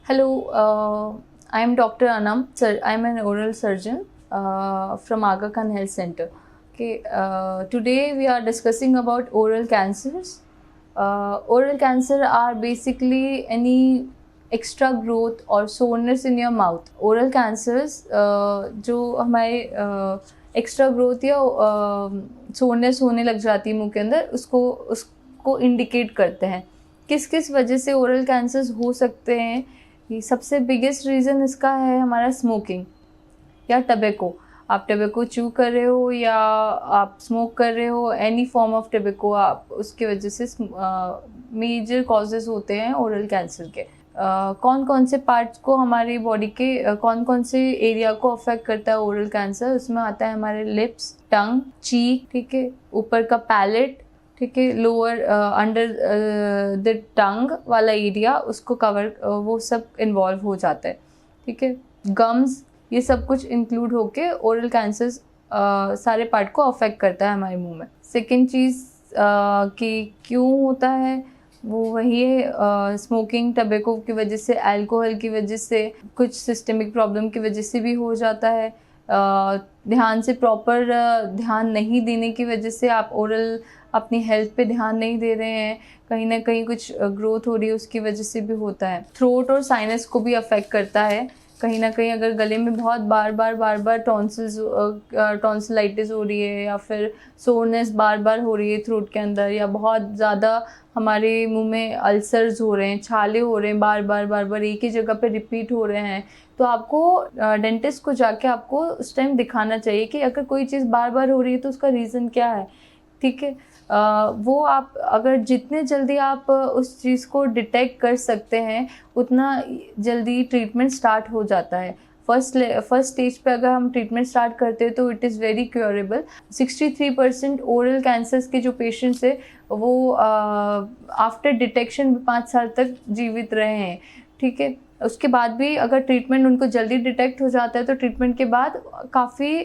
Hello, I am Dr. Anam. Sir, I am an oral surgeon from Aga Khan Health Center. Okay, today we are discussing about oral cancers. Oral cancer are basically any extra growth or soreness in your mouth. Oral cancers जो हमारे extra growth या soreness होने लग जाती है मुंह के अंदर, उसको इंडिकेट करते हैं। किस किस वजह से ओरल कैंसर्स हो सकते हैं? ये सबसे बिगेस्ट रीज़न इसका है हमारा स्मोकिंग या टबैको। आप टबैको च्यू कर रहे हो या आप स्मोक कर रहे हो, एनी फॉर्म ऑफ टबैको, आप उसकी वजह से मेजर कॉजेज़ होते हैं ओरल कैंसर के। कौन कौन से पार्ट्स को हमारी बॉडी के कौन कौन से एरिया को अफेक्ट करता है ओरल कैंसर? उसमें आता है हमारे लिप्स, टंग, चीक, ठीक है, ऊपर का पैलेट, ठीक है, लोअर अंडर द टंग वाला एरिया, उसको कवर वो सब इन्वॉल्व हो जाता है, ठीक है, गम्स, ये सब कुछ इंक्लूड होके ओरल कैंसर्स सारे पार्ट को अफेक्ट करता है हमारे मुंह में। सेकेंड चीज़ कि क्यों होता है, वो वही है स्मोकिंग, टबैको की वजह से, अल्कोहल की वजह से, कुछ सिस्टमिक प्रॉब्लम की वजह से भी हो जाता है। ध्यान से प्रॉपर ध्यान नहीं देने की वजह से आप ओरल अपनी हेल्थ पे ध्यान नहीं दे रहे हैं, कहीं ना कहीं कुछ ग्रोथ हो रही है, उसकी वजह से भी होता है। थ्रोट और साइनस को भी अफेक्ट करता है कहीं ना कहीं। अगर गले में बहुत बार बार टॉन्सिलाइटिस हो रही है या फिर सोरनेस बार बार हो रही है थ्रोट के अंदर, या बहुत ज़्यादा हमारे मुंह में अल्सर्स हो रहे हैं, छाले हो रहे हैं, बार बार एक ही जगह पे रिपीट हो रहे हैं, तो आपको डेंटिस्ट को जाके आपको उस टाइम दिखाना चाहिए कि अगर कोई चीज़ बार बार हो रही है तो उसका रीज़न क्या है, ठीक है। वो आप अगर जितने जल्दी आप उस चीज़ को डिटेक्ट कर सकते हैं, उतना जल्दी ट्रीटमेंट स्टार्ट हो जाता है। फर्स्ट स्टेज पे अगर हम ट्रीटमेंट स्टार्ट करते हैं तो it is very curable. 63% oral cancers के जो पेशेंट्स है वो आफ्टर डिटेक्शन 5 साल तक जीवित रहे हैं, ठीक है। उसके बाद भी अगर ट्रीटमेंट उनको जल्दी डिटेक्ट हो जाता है तो ट्रीटमेंट के बाद काफ़ी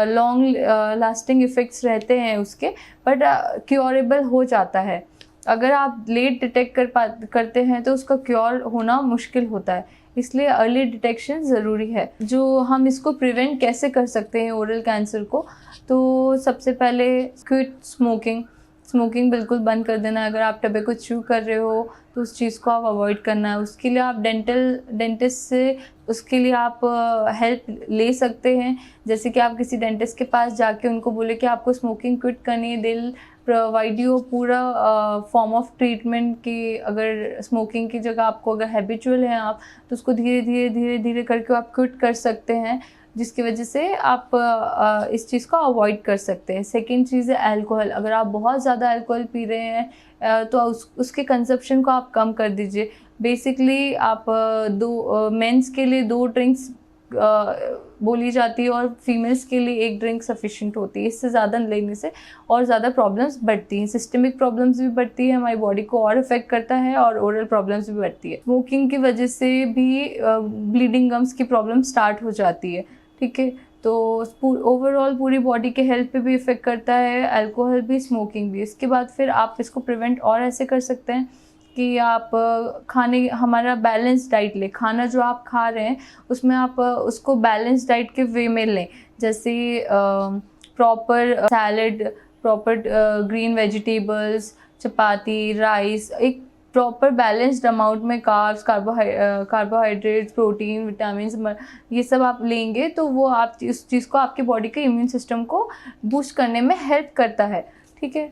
लॉन्ग लास्टिंग इफ़ेक्ट्स रहते हैं उसके, बट क्योरेबल हो जाता है। अगर आप लेट डिटेक्ट करते हैं तो उसका क्योर होना मुश्किल होता है, इसलिए अर्ली डिटेक्शन ज़रूरी है। जो हम इसको प्रिवेंट कैसे कर सकते हैं ओरल कैंसर को, तो सबसे पहले क्विट स्मोकिंग बिल्कुल बंद कर देना है। अगर आप टबैको च्यू कर रहे हो तो उस चीज़ को आप अवॉइड करना है। उसके लिए आप डेंटिस्ट से उसके लिए आप हेल्प ले सकते हैं। जैसे कि आप किसी डेंटिस्ट के पास जाके उनको बोले कि आपको स्मोकिंग क्विट करनी है, दिल प्रोवाइड यू पूरा फॉर्म ऑफ ट्रीटमेंट की। अगर स्मोकिंग की जगह आपको अगर हैबिचुअल हैं आप, तो उसको धीरे धीरे करके आप क्विट कर सकते हैं, जिसकी वजह से आप इस चीज़ को अवॉइड कर सकते हैं। सेकेंड चीज़ है अल्कोहल। अगर आप बहुत ज़्यादा अल्कोहल पी रहे हैं तो उसके कंजप्शन को आप कम कर दीजिए। बेसिकली आप मेंस के लिए 2 ड्रिंक्स बोली जाती है और फीमेल्स के लिए 1 ड्रिंक सफिशिएंट होती है। इससे ज़्यादा लेने से और ज़्यादा प्रॉब्लम्स बढ़ती हैं, सिस्टमिक प्रॉब्लम्स भी बढ़ती है, हमारी बॉडी को और इफेक्ट करता है, और ओरल प्रॉब्लम्स भी बढ़ती है। स्मोकिंग की वजह से भी ब्लीडिंग गम्स की प्रॉब्लम स्टार्ट हो जाती है, ठीक है। तो ओवरऑल पूरी बॉडी के हेल्थ पे भी इफेक्ट करता है, अल्कोहल भी, स्मोकिंग भी। इसके बाद फिर आप इसको प्रिवेंट और ऐसे कर सकते हैं कि आप हमारा बैलेंस डाइट लें। खाना जो आप खा रहे हैं उसमें आप उसको बैलेंस डाइट के वे में लें, जैसे proper salad, proper green vegetables, chapati, rice, एक प्रॉपर बैलेंस्ड अमाउंट में कार्ब्स, कार्बोहाइड्रेट्स, प्रोटीन, विटामिन, ये सब आप लेंगे तो वो आप इस चीज़ को आपके बॉडी के इम्यून सिस्टम को बूस्ट करने में हेल्प करता है, ठीक है।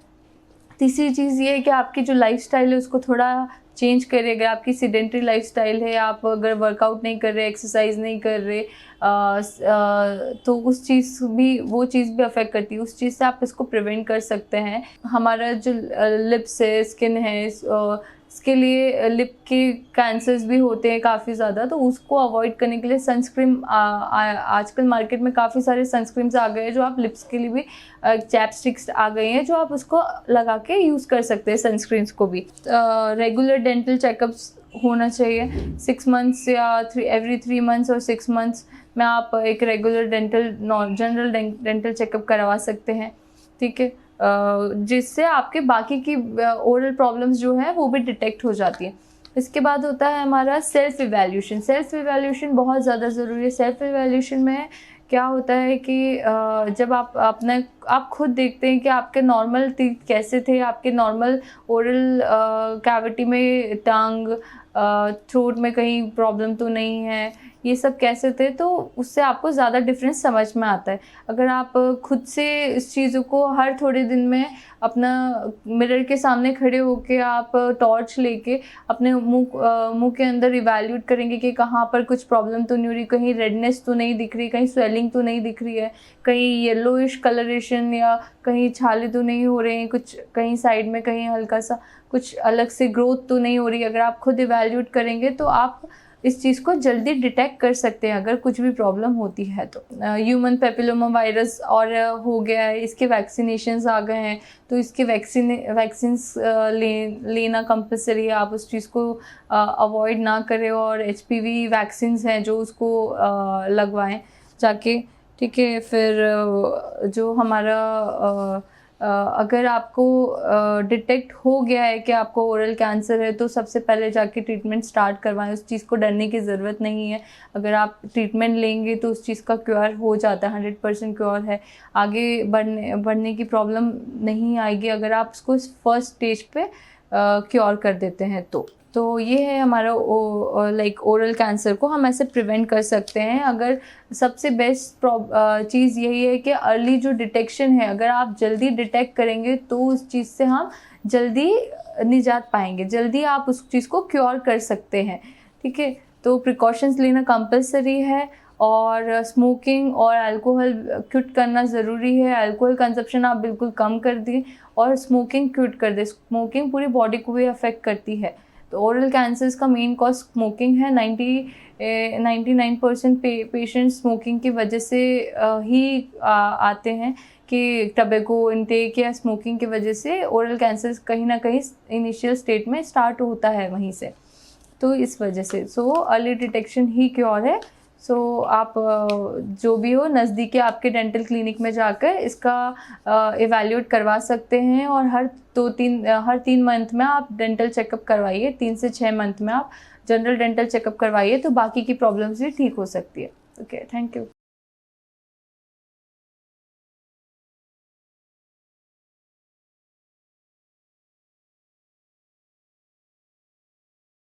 तीसरी चीज़ ये है कि आपकी जो लाइफस्टाइल है उसको थोड़ा चेंज करिए। अगर आपकी सीडेंटरी लाइफस्टाइल है, आप अगर वर्कआउट नहीं कर रहे, एक्सरसाइज नहीं कर रहे, तो वो चीज़ भी अफेक्ट करती है। उस चीज़ से आप इसको प्रिवेंट कर सकते हैं। हमारा जो लिप्स है, स्किन है, इसके लिए लिप के कैंसर्स भी होते हैं काफ़ी ज़्यादा, तो उसको अवॉइड करने के लिए सनस्क्रीन, आजकल मार्केट में काफ़ी सारे सनस्क्रीन्स आ गए हैं जो आप लिप्स के लिए भी, चैपस्टिक्स आ गए हैं जो आप उसको लगा के यूज़ कर सकते हैं, सनस्क्रीन्स को भी। रेगुलर डेंटल चेकअप्स होना चाहिए 6 मंथ्स या एवरी 3 मंथ्स और 6 मंथ्स में आप एक रेगुलर जनरल डेंटल चेकअप करवा सकते हैं, ठीक है। जिससे आपके बाकी की ओरल प्रॉब्लम्स जो है वो भी डिटेक्ट हो जाती है। इसके बाद होता है हमारा सेल्फ इवैल्यूएशन। सेल्फ इवैल्यूएशन बहुत ज़्यादा ज़रूरी है। सेल्फ इवैल्यूएशन में क्या होता है कि जब आप खुद देखते हैं कि आपके नॉर्मल टीथ कैसे थे, आपके नॉर्मल ओरल कैविटी में टांग, थ्रोट में कहीं प्रॉब्लम तो नहीं है, ये सब कैसे थे, तो उससे आपको ज़्यादा डिफरेंस समझ में आता है। अगर आप खुद से इस चीज़ों को हर थोड़े दिन में अपना मिरर के सामने खड़े होके आप टॉर्च लेके अपने मुंह के अंदर इवैल्यूएट करेंगे कि कहाँ पर कुछ प्रॉब्लम तो नहीं हो रही, कहीं रेडनेस तो नहीं दिख रही, कहीं स्वेलिंग तो नहीं दिख रही है, कहीं येलोइश कलरेशन या कहीं छाले तो नहीं हो रहे हैं, कुछ कहीं साइड में कहीं हल्का सा कुछ अलग से ग्रोथ तो नहीं हो रही। अगर आप खुद इवैल्यूएट करेंगे तो आप इस चीज़ को जल्दी डिटेक्ट कर सकते हैं अगर कुछ भी प्रॉब्लम होती है तो। ह्यूमन पेपिलोमा वायरस और हो गया है, इसके वैक्सीनेशंस आ गए हैं, तो इसके वैक्सीन्स लेना कंपलसरी है। आप उस चीज़ को अवॉइड ना करें और एचपीवी वैक्सीन्स हैं जो उसको लगवाएं जाके, ठीक है। फिर जो हमारा अगर आपको डिटेक्ट हो गया है कि आपको ओरल कैंसर है तो सबसे पहले जाके ट्रीटमेंट स्टार्ट करवाएं। उस चीज़ को डरने की ज़रूरत नहीं है। अगर आप ट्रीटमेंट लेंगे तो उस चीज़ का क्योर हो जाता है, 100% क्योर है। आगे बढ़ने की प्रॉब्लम नहीं आएगी अगर आप उसको फर्स्ट स्टेज पे क्योर कर देते हैं तो ये है हमारा लाइक ओरल कैंसर को हम ऐसे प्रिवेंट कर सकते हैं। अगर सबसे बेस्ट चीज़ यही है कि अर्ली जो डिटेक्शन है, अगर आप जल्दी डिटेक्ट करेंगे तो उस चीज़ से हम जल्दी निजात पाएंगे, जल्दी आप उस चीज़ को क्योर कर सकते हैं, ठीक है। तो प्रिकॉशंस लेना कंपलसरी है और स्मोकिंग और अल्कोहल क्विट करना ज़रूरी है। अल्कोहल कंजप्शन आप बिल्कुल कम कर दें और स्मोकिंग क्विट कर दें। स्मोकिंग पूरी बॉडी को भी अफेक्ट करती है। तो ओरल कैंसर्स का मेन कॉज स्मोकिंग है। 99% पेशेंट स्मोकिंग की वजह से ही आते हैं कि टबैको इनटेक या स्मोकिंग की वजह से ओरल कैंसर कहीं ना कहीं इनिशियल स्टेट में स्टार्ट होता है वहीं से, तो इस वजह से अर्ली डिटेक्शन ही क्योर है। आप जो भी हो नज़दीकी आपके डेंटल क्लिनिक में जाकर इसका इवैल्यूएट करवा सकते हैं और हर 3 मंथ में आप डेंटल चेकअप करवाइए। 3 से 6 मंथ में आप जनरल डेंटल चेकअप करवाइए तो बाकी की प्रॉब्लम्स भी ठीक हो सकती है। Okay, thank you.